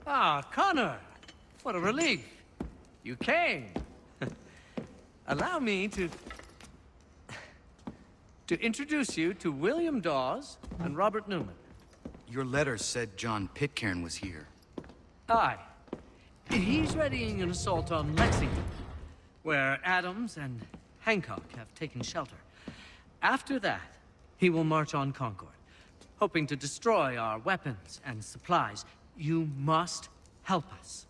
Ah, Connor! What a relief. You came. Allow me to introduce you to William Dawes and Robert Newman. Your letter said John Pitcairn was here. Aye. He's readying an assault on Lexington, where Adams and Hancock have taken shelter. After that, he will march on Concord, hoping to destroy our weapons and supplies. You must help us.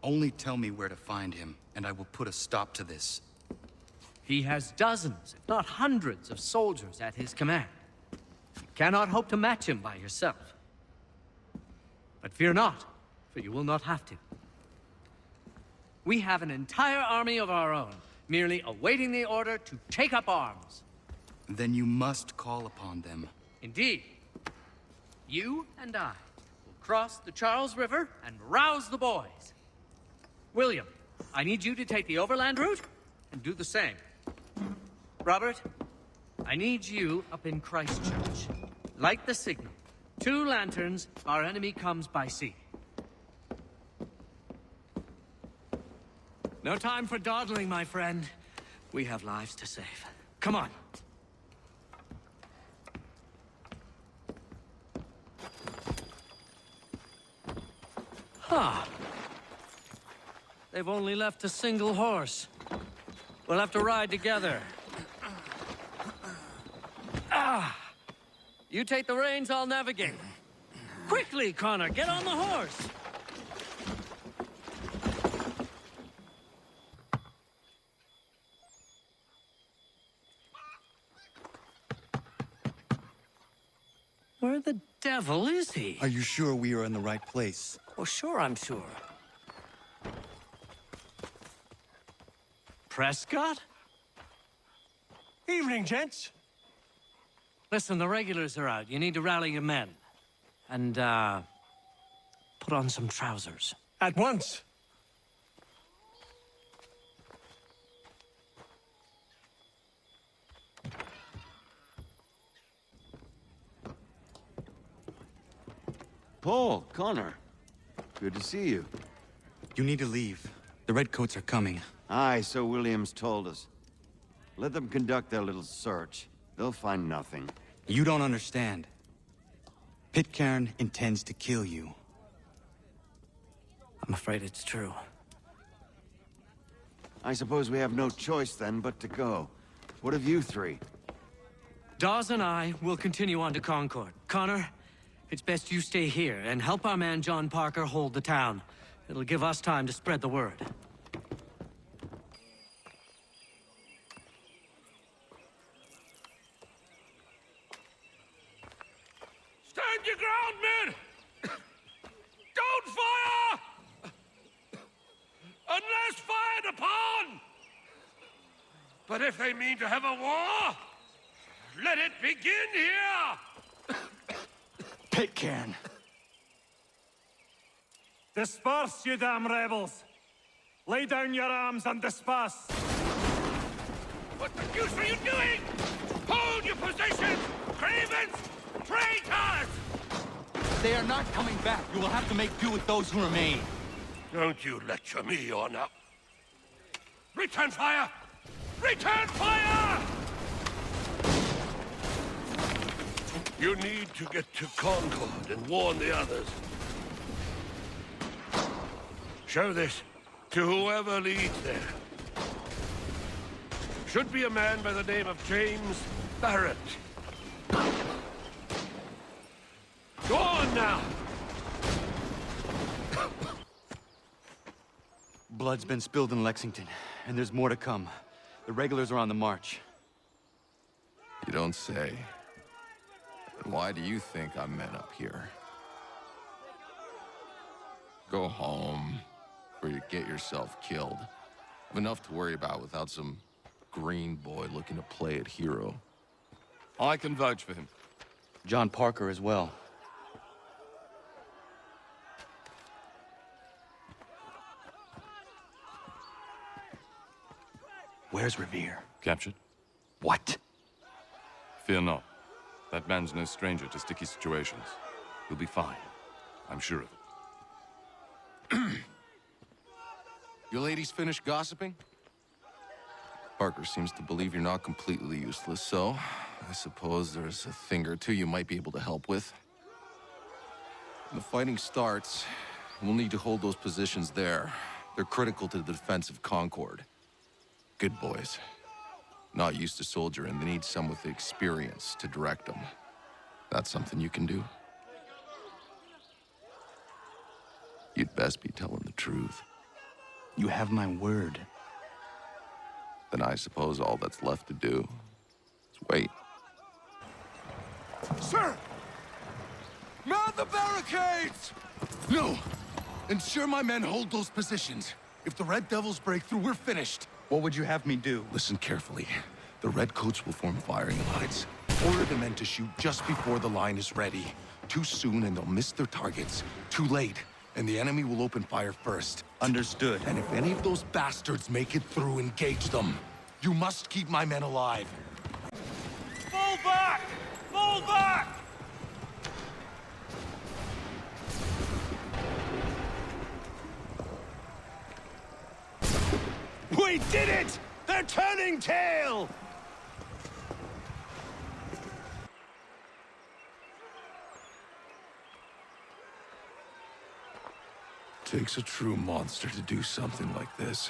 Only tell me where to find him, and I will put a stop to this. He has dozens, if not hundreds, of soldiers at his command. You cannot hope to match him by yourself. But fear not, for you will not have to. We have an entire army of our own, merely awaiting the order to take up arms. Then you must call upon them. Indeed. You and I will cross the Charles River and rouse the boys. William, I need you to take the overland route and do the same. Robert, I need you up in Christchurch. Light the signal. 2 lanterns, our enemy comes by sea. No time for dawdling, my friend. We have lives to save. Come on. Huh. They've only left a single horse. We'll have to ride together. Ah! You take the reins, I'll navigate. Quickly, Connor, get on the horse! Where the devil is he? Are you sure we are in the right place? Oh, sure, I'm sure. Prescott? Evening, gents. Listen, the regulars are out. You need to rally your men. And, put on some trousers. At once. Paul, Connor. Good to see you. You need to leave. The Redcoats are coming. Aye, so Williams told us. Let them conduct their little search. They'll find nothing. You don't understand. Pitcairn intends to kill you. I'm afraid it's true. I suppose we have no choice then but to go. What of you 3? Dawes and I will continue on to Concord. Connor, it's best you stay here and help our man John Parker hold the town. It'll give us time to spread the word. Stand your ground, men! Don't fire! Unless fired upon! But if they mean to have a war, let it begin here! Pitcairn! Disperse, you damn rebels! Lay down your arms and disperse! What the deuce are you doing? Hold your positions! Cravens! Traitors! They are not coming back. You will have to make do with those who remain. Don't you lecture me or now. Return fire! Return fire! You need to get to Concord and warn the others. Show this to whoever leads there. Should be a man by the name of James Barrett. Go on now! Blood's been spilled in Lexington, and there's more to come. The regulars are on the march. You don't say. And why do you think I'm men up here? Go home, or you get yourself killed. Have enough to worry about without some green boy looking to play at hero. I can vouch for him. John Parker as well. Where's Revere? Captured? What? Fear not. That man's no stranger to sticky situations. He'll be fine. I'm sure of it. You ladies finished gossiping? Parker seems to believe you're not completely useless, so I suppose there's a thing or two you might be able to help with. When the fighting starts, we'll need to hold those positions there. They're critical to the defense of Concord. Good boys. Not used to soldiering, they need some with the experience to direct them. That's something you can do? You'd best be telling the truth. You have my word. Then I suppose all that's left to do is wait. Sir! Man the barricades! No! Ensure my men hold those positions. If the Red Devils break through, we're finished. What would you have me do? Listen carefully. The Redcoats will form firing lines. Order the men to shoot just before the line is ready. Too soon and they'll miss their targets. Too late, and the enemy will open fire first. Understood. And if any of those bastards make it through, engage them. You must keep my men alive. Fall back! Fall back! We did it! They're turning tail! Takes a true monster to do something like this.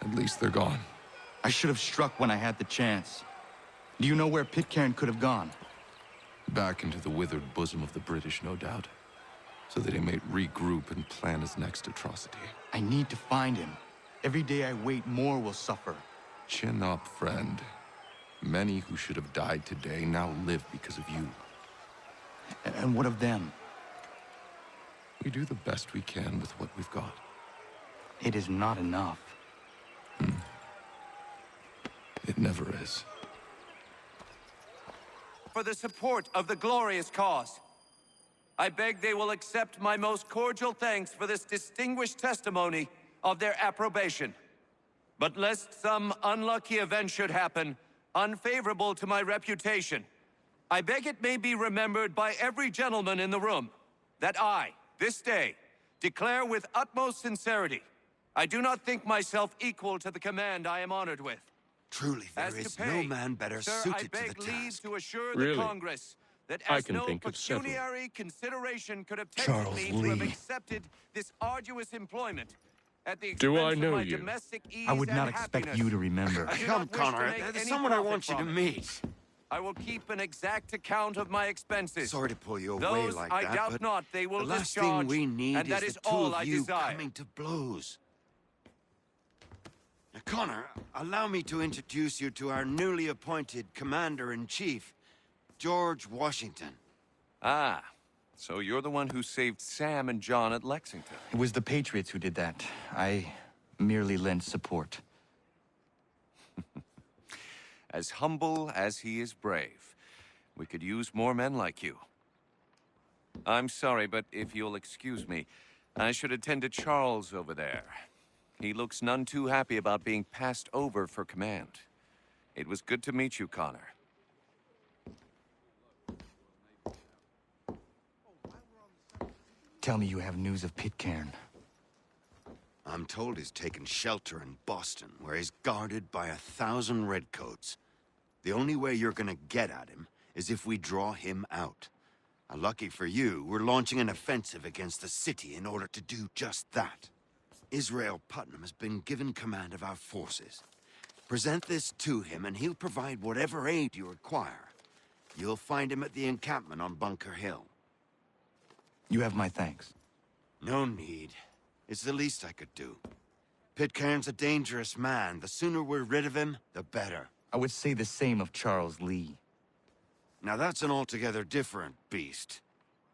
At least they're gone. I should have struck when I had the chance. Do you know where Pitcairn could have gone? Back into the withered bosom of the British, no doubt. So that he may regroup and plan his next atrocity. I need to find him. Every day I wait, more will suffer. Chin up, friend. Many who should have died today now live because of you. And what of them? We do the best we can with what we've got. It is not enough. It never is. For the support of the glorious cause. I beg they will accept my most cordial thanks for this distinguished testimony of their approbation. But lest some unlucky event should happen, unfavorable to my reputation, I beg it may be remembered by every gentleman in the room that I, this day, declare with utmost sincerity, I do not think myself equal to the command I am honored with. Truly, there As to is pay, no man better sir, suited I to beg the leave task. to assure Really? the Congress that I as can no think of several. pecuniary consideration could have tempted Charles me to have Lee. accepted this arduous employment at the Do I expense know of my you? domestic ease I would not and expect happiness. you to remember. I do Come, not wish to Connor. make There's any someone I profit want you to from it. meet. I will keep an exact account of my expenses. Sorry to pull you away Those like I that, doubt but not they will the last discharge, thing we need and that is is the two all of I you desire. coming to blows. Now, Connor, allow me to introduce you to our newly appointed Commander-in-Chief, George Washington. Ah, so you're the one who saved Sam and John at Lexington. It was the Patriots who did that. I merely lent support. As humble as he is brave. We could use more men like you. I'm sorry, but if you'll excuse me, I should attend to Charles over there. He looks none too happy about being passed over for command. It was good to meet you, Connor. Tell me you have news of Pitcairn. I'm told he's taken shelter in Boston, where he's guarded by 1,000 redcoats. The only way you're gonna get at him is if we draw him out. Lucky for you, we're launching an offensive against the city in order to do just that. Israel Putnam has been given command of our forces. Present this to him, and he'll provide whatever aid you require. You'll find him at the encampment on Bunker Hill. You have my thanks. No need. It's the least I could do. Pitcairn's a dangerous man. The sooner we're rid of him, the better. I would say the same of Charles Lee. Now that's an altogether different beast.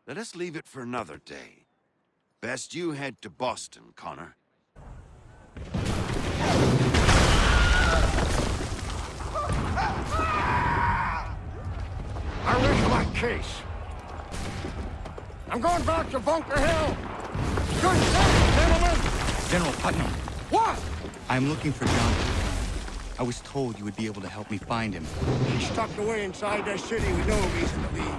Let us leave it for another day. Best you head to Boston, Connor. I rest my case. I'm going back to Bunker Hill. Good day, gentlemen. General Putnam, What? I'm looking for John Pitcairn. I was told you would be able to help me find him. He's tucked away inside that city with no reason to leave.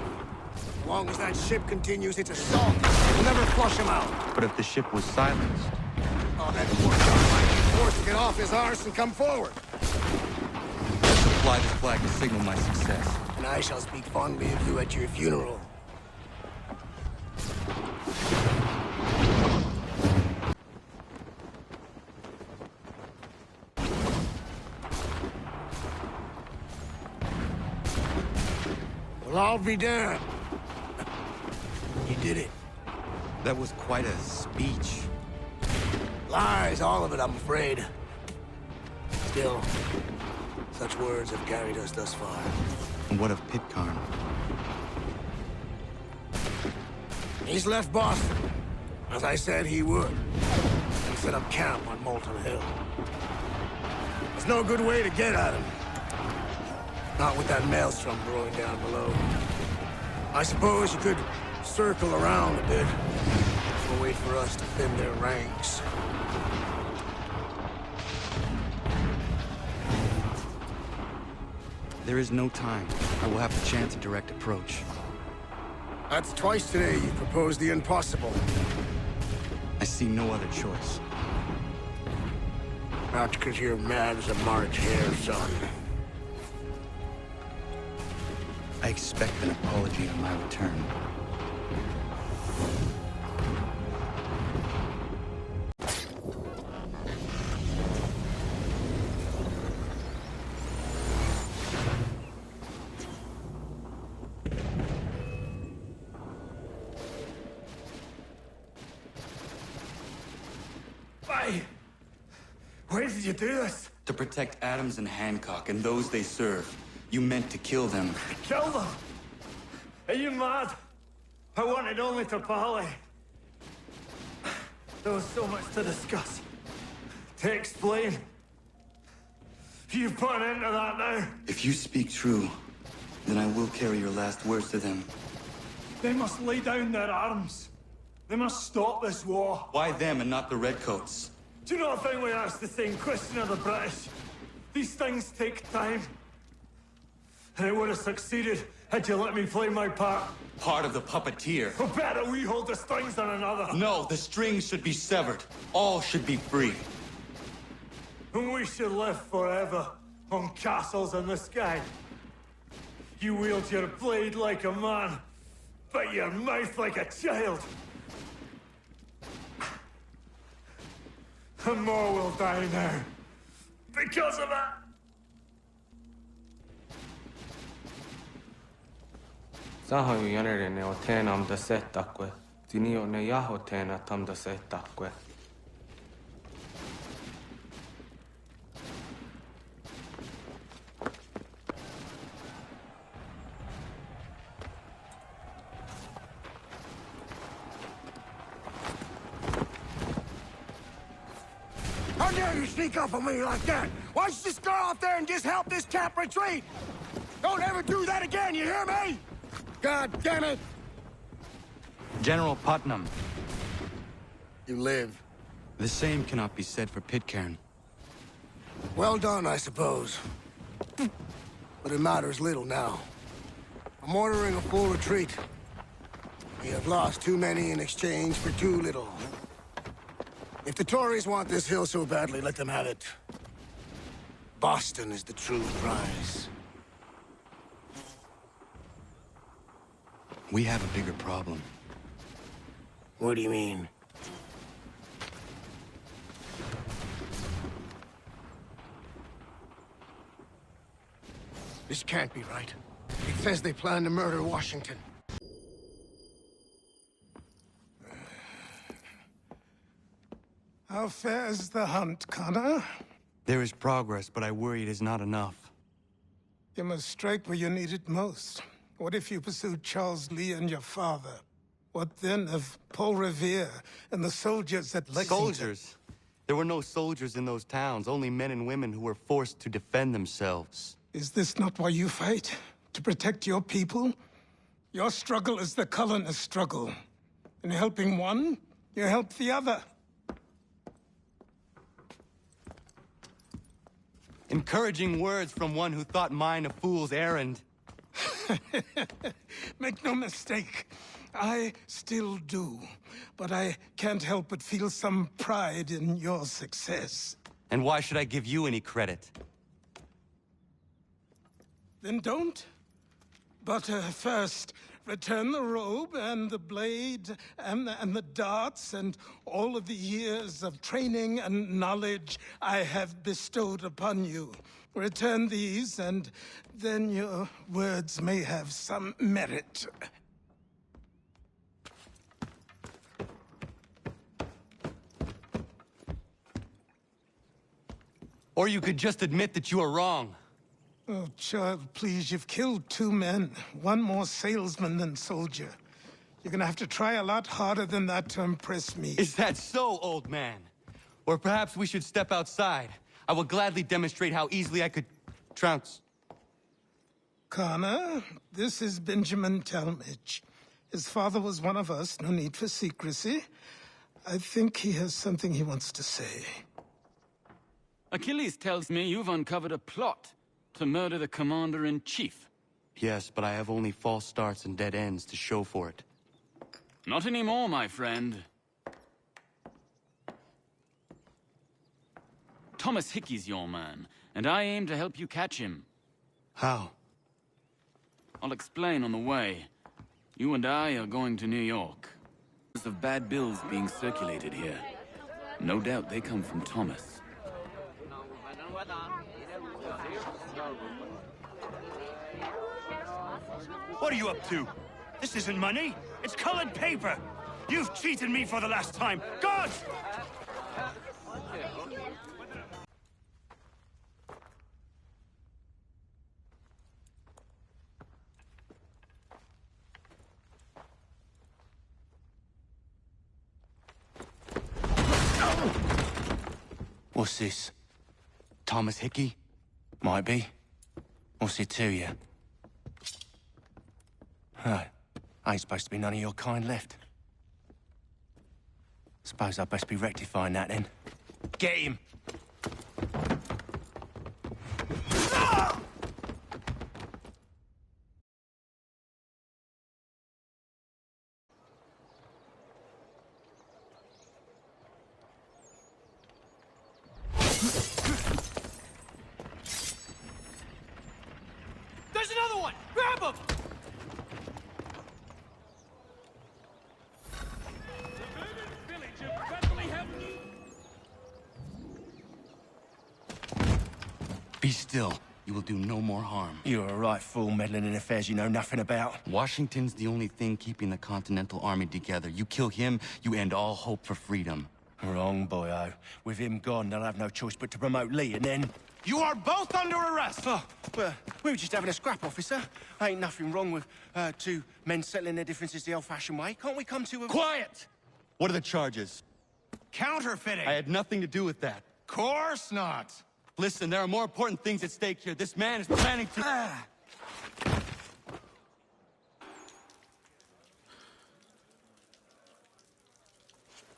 As long as that ship continues its assault, we'll never flush him out. But if the ship was silenced? Oh, that poor John might be forced to get off his arse and come forward. Let's fly this flag to signal my success. And I shall speak fondly of you at your funeral. Well, I'll be damned. You did it. That was quite a speech. Lies, all of it, I'm afraid. Still, such words have carried us thus far. And what of Pitcairn? He's left Boston, as I said he would, and set up camp on Molten Hill. There's no good way to get at him. Not with that maelstrom brewing down below. I suppose you could circle around a bit, or wait for us to thin their ranks. There is no time. I will have to chance a direct approach. That's twice today you've proposed the impossible. I see no other choice. Not because you're mad as a March hare, son. I expect an apology on my return. Why did you do this? To protect Adams and Hancock and those they serve, you meant to kill them. Kill them? Are you mad? I wanted only to parley. There was so much to discuss, to explain. You put an end to that now. If you speak true, then I will carry your last words to them. They must lay down their arms. They must stop this war. Why them and not the Redcoats? Do you not think we asked the same question of the British? These things take time. And it would have succeeded had you let me play my part. Part of the puppeteer. Or better, we hold the strings on another. No, the strings should be severed. All should be free. And we should live forever on castles in the sky. You wield your blade like a man, but your mouth like a child. And more will die now. Because of it! Sahoju jänerene o teenam da setakwe. Tinio ne jaho teena tam da setakwe. How dare you sneak up on me like that? Why don't you just go out there and just help this camp retreat? Don't ever do that again, you hear me? God damn it! General Putnam. You live. The same cannot be said for Pitcairn. Well done, I suppose. But it matters little now. I'm ordering a full retreat. We have lost too many in exchange for too little. If the Tories want this hill so badly, let them have it. Boston is the true prize. We have a bigger problem. What do you mean? This can't be right. It says they plan to murder Washington. How fares the hunt, Connor? There is progress, but I worry it is not enough. You must strike where you need it most. What if you pursued Charles Lee and your father? What then of Paul Revere and the soldiers at Lexington? Soldiers? There were no soldiers in those towns, only men and women who were forced to defend themselves. Is this not why you fight? To protect your people? Your struggle is the colonist struggle. In helping one, you help the other. Encouraging words from one who thought mine a fool's errand. Make no mistake. I still do. But I can't help but feel some pride in your success. And why should I give you any credit? Then don't. But first, return the robe and the blade and the darts and all of the years of training and knowledge I have bestowed upon you. Return these, and then your words may have some merit. Or you could just admit that you are wrong. Oh, child, please, you've killed 2 men. One more salesman than soldier. You're gonna have to try a lot harder than that to impress me. Is that so, old man? Or perhaps we should step outside. I will gladly demonstrate how easily I could trounce. Connor, this is Benjamin Talmadge. His father was one of us, no need for secrecy. I think he has something he wants to say. Achilles tells me you've uncovered a plot to murder the Commander-in-Chief. Yes, but I have only false starts and dead ends to show for it. Not anymore, my friend. Thomas Hickey's your man, and I aim to help you catch him. How? I'll explain on the way. You and I are going to New York. There's of bad bills being circulated here. No doubt they come from Thomas. What are you up to? This isn't money. It's colored paper. You've cheated me for the last time. God! What's this? Thomas Hickey? Might be. What's it to you? Oh, ain't supposed to be none of your kind left. Suppose I'd best be rectifying that then. Get him! There's another one! Grab him! Be still. You will do no more harm. You're a right fool meddling in affairs you know nothing about. Washington's the only thing keeping the Continental Army together. You kill him, you end all hope for freedom. Wrong, boyo. With him gone, they'll have no choice but to promote Lee, and then... You are both under arrest! Oh, well, we were just having a scrap, officer. Ain't nothing wrong with 2 men settling their differences the old-fashioned way. Can't we come to a... Quiet! What are the charges? Counterfeiting! I had nothing to do with that. Course not! Listen, there are more important things at stake here. This man is planning to...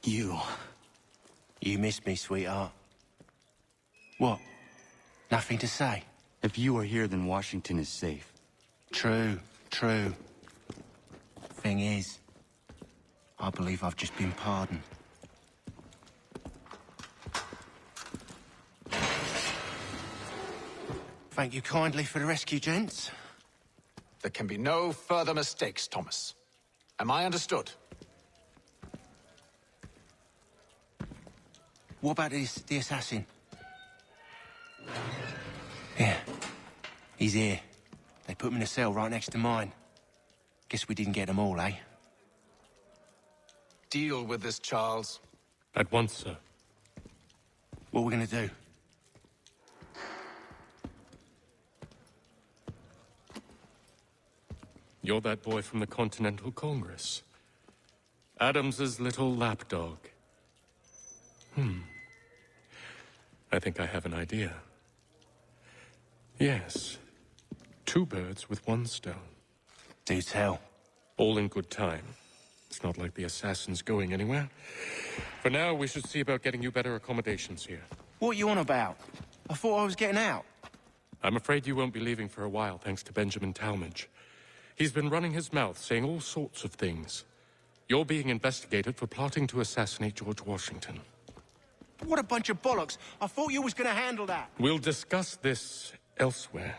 You missed me, sweetheart. What? Nothing to say? If you are here, then Washington is safe. True, true. Thing is, I believe I've just been pardoned. Thank you kindly for the rescue, gents. There can be no further mistakes, Thomas. Am I understood? What about the assassin? Yeah. He's here. They put him in a cell right next to mine. Guess we didn't get them all, eh? Deal with this, Charles. At once, sir. What are we gonna do? You're that boy from the Continental Congress. Adams's little lapdog. I think I have an idea. Yes. 2 birds with 1 stone. Do tell. All in good time. It's not like the assassin's going anywhere. For now, we should see about getting you better accommodations here. What are you on about? I thought I was getting out. I'm afraid you won't be leaving for a while, thanks to Benjamin Talmadge. He's been running his mouth, saying all sorts of things. You're being investigated for plotting to assassinate George Washington. What a bunch of bollocks. I thought you was gonna handle that. We'll discuss this elsewhere.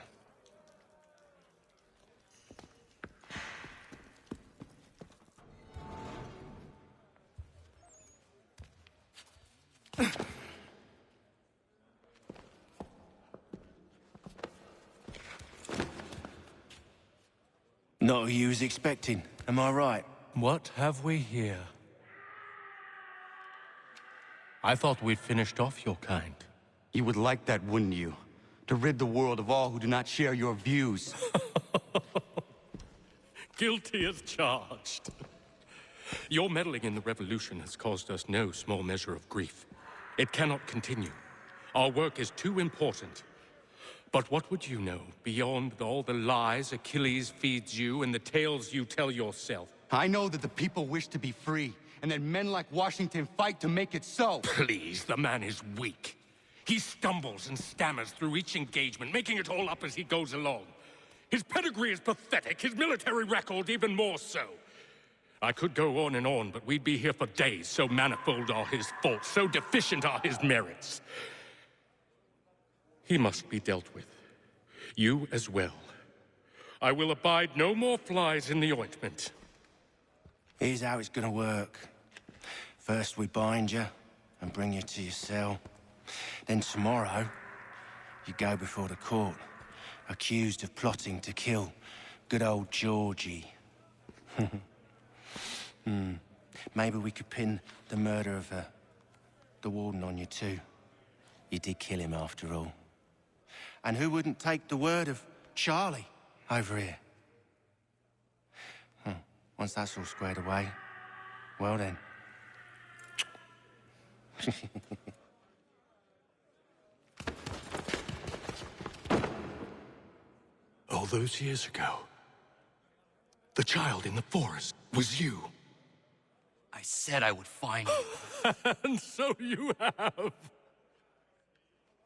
Not who you was expecting, am I right? What have we here? I thought we'd finished off your kind. You would like that, wouldn't you? To rid the world of all who do not share your views. Guilty as charged. Your meddling in the revolution has caused us no small measure of grief. It cannot continue. Our work is too important. But what would you know beyond all the lies Achilles feeds you and the tales you tell yourself? I know that the people wish to be free, and that men like Washington fight to make it so. Please, the man is weak. He stumbles and stammers through each engagement, making it all up as he goes along. His pedigree is pathetic, his military record even more so. I could go on, but we'd be here for days. So manifold are his faults, so deficient are his merits. He must be dealt with. You as well. I will abide no more flies in the ointment. Here's how it's gonna work. First we bind you and bring you to your cell. Then tomorrow, you go before the court, accused of plotting to kill good old Georgie. Maybe we could pin the murder of the warden on you too. You did kill him after all. And who wouldn't take the word of Charlie over here? Once that's all squared away, well then. All those years ago, the child in the forest was you. I said I would find you. And so you have.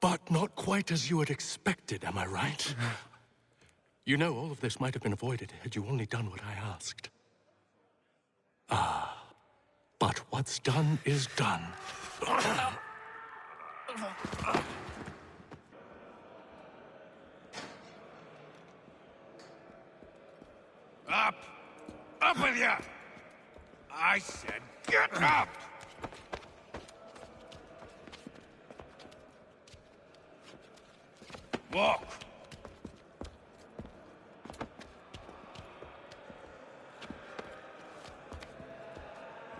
But not quite as you had expected, am I right? You know, all of this might have been avoided had you only done what I asked. But what's done is done. Up! Up with you! I said get up! Walk!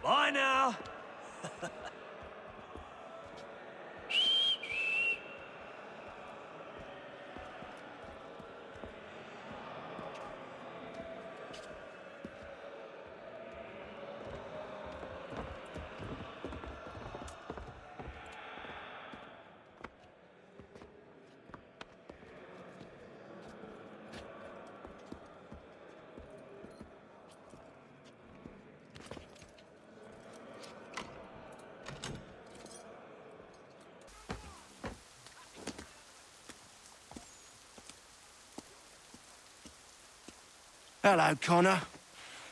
Bye now. Hello, Connor.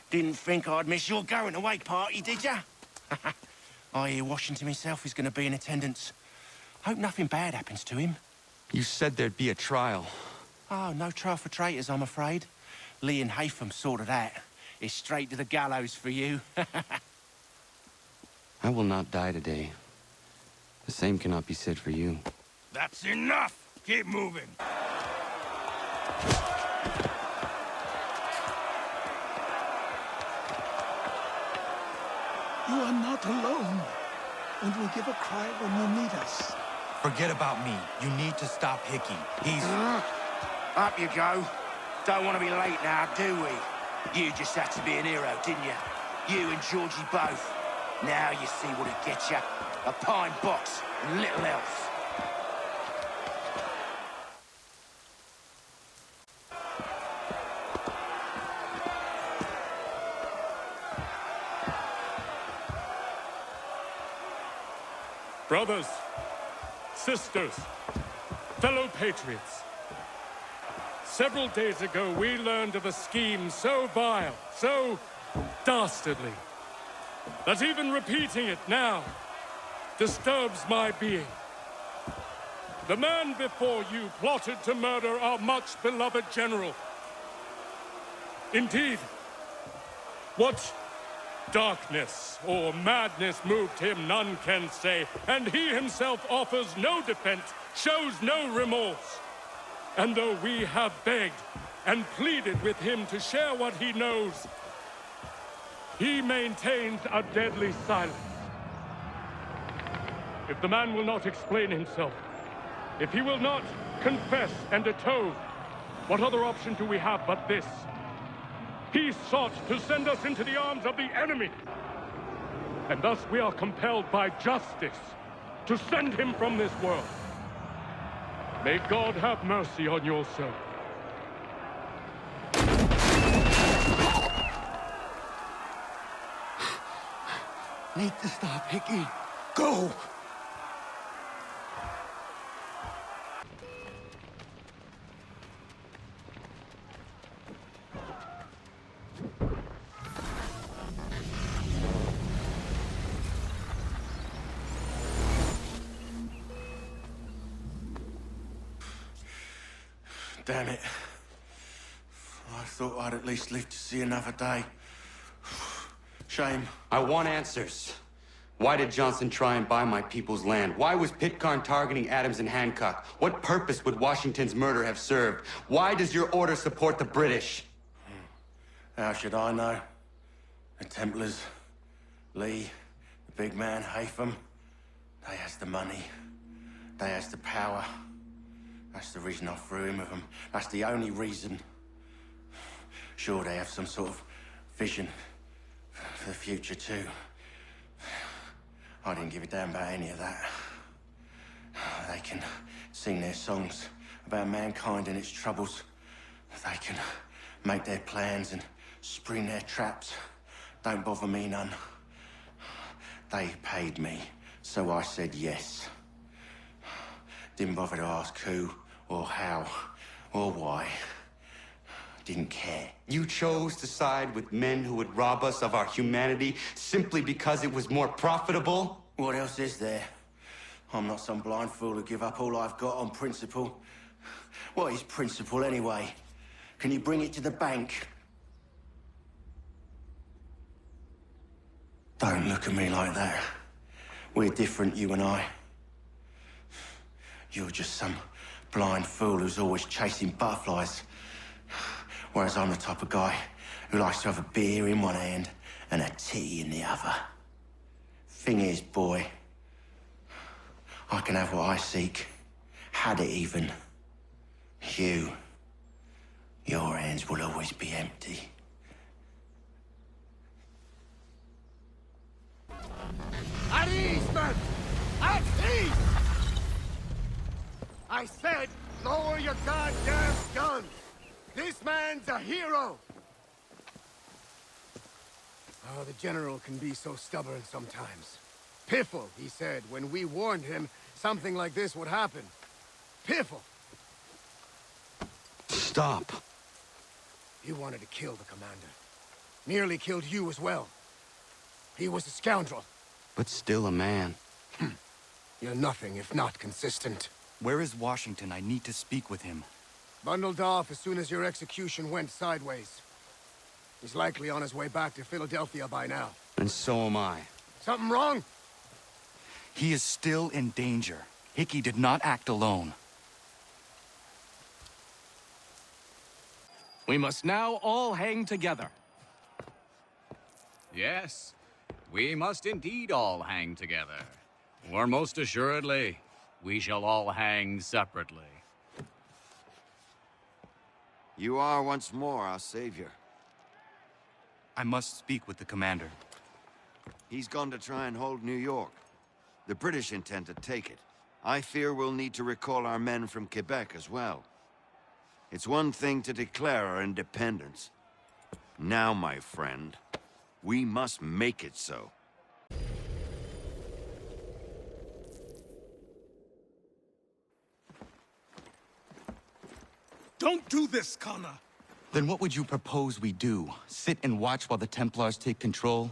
Didn't think I'd miss your going-away party, did ya? I hear Washington himself is going to be in attendance. Hope nothing bad happens to him. You said there'd be a trial. Oh, no trial for traitors, I'm afraid. Lee and Haytham sorted that. It's straight to the gallows for you. I will not die today. The same cannot be said for you. That's enough! Keep moving! You are not alone, and will give a cry when you need us. Forget about me. You need to stop Hickey. He's... Up you go. Don't want to be late now, do we? You just had to be an hero, didn't you? You and Georgie both. Now you see what it gets you. A pine box and little else. Brothers, sisters, fellow patriots, Several days ago, we learned of a scheme so vile, so dastardly, that even repeating it now disturbs my being. The man before you plotted to murder our much-beloved general. Indeed, what darkness or madness moved him, none can say, and he himself offers no defense, shows no remorse. And though we have begged and pleaded with him to share what he knows, he maintains a deadly silence. If the man will not explain himself, if he will not confess and atone, what other option do we have but this? He sought to send us into the arms of the enemy. And thus we are compelled by justice to send him from this world. May God have mercy on your soul. Need to stop, Hickey. Go! Damn it. I thought I'd at least live to see another day. Shame. I want answers. Why did Johnson try and buy my people's land? Why was Pitcairn targeting Adams and Hancock? What purpose would Washington's murder have served? Why does your order support the British? How should I know? The Templars, Lee, the big man, Haytham, they has the money. They has the power. That's the reason I threw him with them. That's the only reason. Sure, they have some sort of vision for the future, too. I didn't give a damn about any of that. They can sing their songs about mankind and its troubles. They can make their plans and spring their traps. Don't bother me none. They paid me, so I said yes. Didn't bother to ask who, or how, or why. Didn't care. You chose to side with men who would rob us of our humanity simply because it was more profitable? What else is there? I'm not some blind fool to give up all I've got on principle. What is principle anyway? Can you bring it to the bank? Don't look at me like that. We're different, you and I. You're just some blind fool who's always chasing butterflies. Whereas I'm the type of guy who likes to have a beer in one hand and a tea in the other. Thing is, boy, I can have what I seek. Had it even. Your hands will always be empty. At ease, men! At ease! I said, lower your goddamn guns! This man's a hero! Oh, the General can be so stubborn sometimes. Piffle, he said, when we warned him something like this would happen. Piffle! Stop. He wanted to kill the commander. Nearly killed you as well. He was a scoundrel. But still a man. You're nothing if not consistent. Where is Washington? I need to speak with him. Bundled off as soon as your execution went sideways. He's likely on his way back to Philadelphia by now. And so am I. Something wrong? He is still in danger. Hickey did not act alone. We must now all hang together. Yes, we must indeed all hang together. Or most assuredly, we shall all hang separately. You are once more our savior. I must speak with the commander. He's gone to try and hold New York. The British intend to take it. I fear we'll need to recall our men from Quebec as well. It's one thing to declare our independence. Now, my friend, we must make it so. Don't do this, Connor. Then what would you propose we do? Sit and watch while the Templars take control?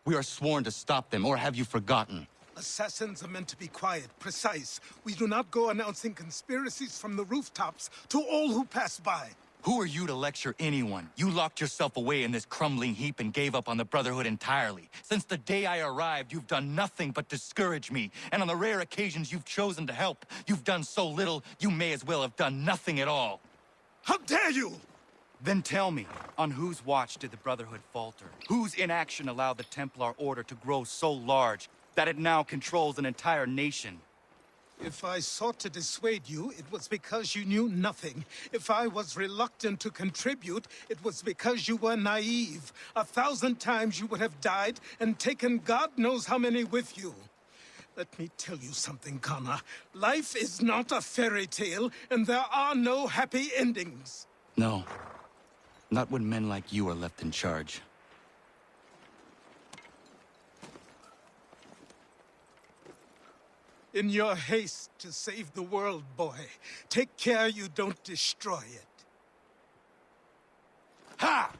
We are sworn to stop them, or have you forgotten? Assassins are meant to be quiet, precise. We do not go announcing conspiracies from the rooftops to all who pass by. Who are you to lecture anyone? You locked yourself away in this crumbling heap and gave up on the Brotherhood entirely. Since the day I arrived, you've done nothing but discourage me. And on the rare occasions you've chosen to help, you've done so little, you may as well have done nothing at all. How dare you! Then tell me, on whose watch did the Brotherhood falter? Whose inaction allowed the Templar Order to grow so large that it now controls an entire nation? If I sought to dissuade you, it was because you knew nothing. If I was reluctant to contribute, it was because you were naive. 1,000 times you would have died and taken God knows how many with you. Let me tell you something, Connor. Life is not a fairy tale, and there are no happy endings. No. Not when men like you are left in charge. In your haste to save the world, boy, take care you don't destroy it. Ha!